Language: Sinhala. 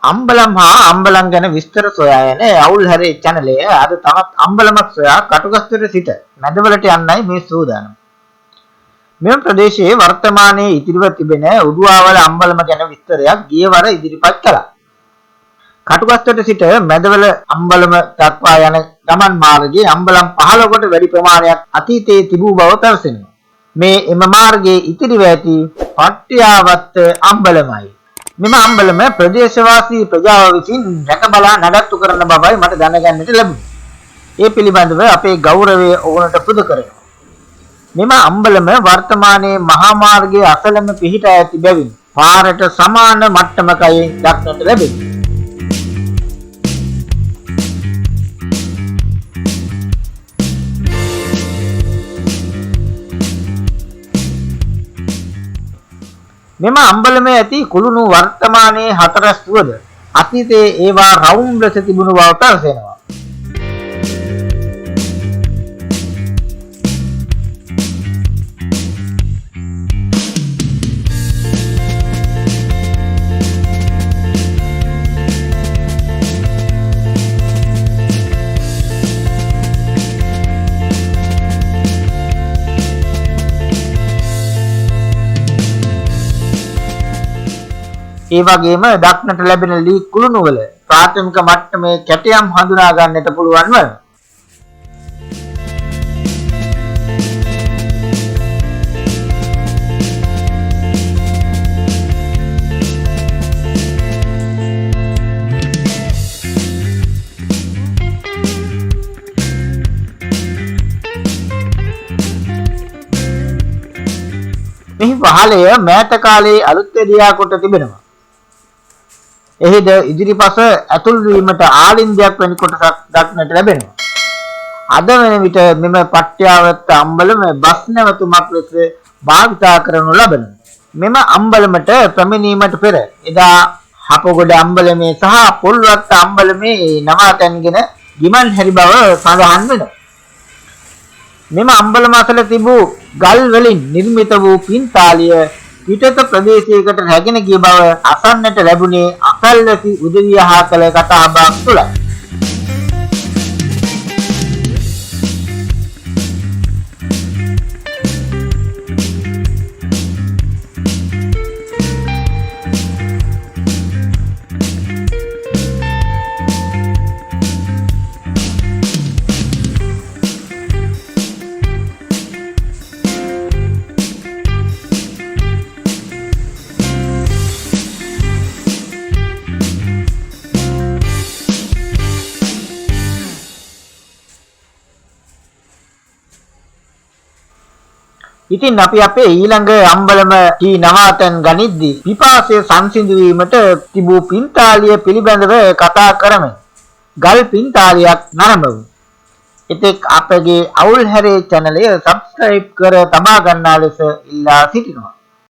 අම්බලම් හා අම්බලම් ගැන විස්තර සොයා යන අවුල් හැරේ channel එක අද තවත් අම්බලමක් සොයා කටුගස්තර සිට මැදවලට යන්නයි මේ සූදානම්. මෙම ප්‍රදේශයේ වර්තමානයේ ඉතිරිව තිබෙන උඩුවාවල අම්බලම ගැන විස්තරයක් ගියවර ඉදිරිපත් කළා. කටුගස්තර සිට මැදවල අම්බලම දක්වා යන ගමන් මාර්ගයේ අම්බලම් 15කට වැඩි ප්‍රමාණයක් අතීතයේ තිබූ බව පැවසෙනවා. මේ එම මාර්ගයේ ඉතිරිව ඇති පට්ටියාවත්ත අම්බලමයි. මෙම අම්බලම ප්‍රදේශවාසී ප්‍රජාව විසින් රැකබලා නඩත්තු කරන බවයි මට දැනගන්නට ලැබුණේ. ඒ පිළිබඳව අපේ ගෞරවය ඔවුන්ට පුද කරනවා. මෙම අම්බලම වර්තමානයේ මහා මාර්ගයේ අසලම පිහිටා ඇති බැවින් පාරට සමාන මට්ටමකයි දක්නට ලැබෙන්නේ. මෙම අම්බලමේ ඇති කුළුණු වර්තමානයේ 4 වුවද අතීතයේ ඒවා රවුම් ලෙස තිබුණු බව පැවසෙනවා. ඒ වගේම දක්නට ලැබෙන ලී කුළුණු වල ප්‍රාථමික මට්ටමේ කැටයම් හඳුනා ගන්නට පුළුවන් වන. මෙහි වහලය මෑත කාලයේ අලුත් එදියා කොට තිබෙනවා. එහිද ඉදිරිපස ඇතුල් වීමට ආලින්දයක් වැනි කොටසක් දක්නට ලැබෙනවා. අද වෙන විට මෙම පට්ටියාවත්ත අම්බලම බස් නැවතුමක් ලෙස භාවිතා කරනු ලබනවා. මෙම අම්බලමට පැමිණීමට පෙර එදා හපගොඩ අම්බලමේ සහ පොල්වත්ත අම්බලමේ නවාතැන්ගෙන ගිමන් හැරි බව සඳහන් වෙනවා. මෙම අම්බලම අසල තිබූ ගල් වලින් නිර්මිත වූ පින්තාලිය පිටත ප්‍රදේශයකට රැගෙන ගිය බව අසන්නට ලැබුණේ අසල්වැසි උදවිය හා කළ කතාබහක් තුළයි. ඉතින් අපි අපේ ඊළඟ අම්බලම කී නවාතැන් ගනිද්දී පිපාසය සංසිඳු වීමට තිබූ පින්තාලිය පිළිබඳව කතා කරමු. ගල් පින්තාලියක් නරඹමු. එතෙක් අපගේ අවුල් හැරේ channel එක subscribe කර තබා ගන්නා ලෙස ඉල්ලා සිටිනවා.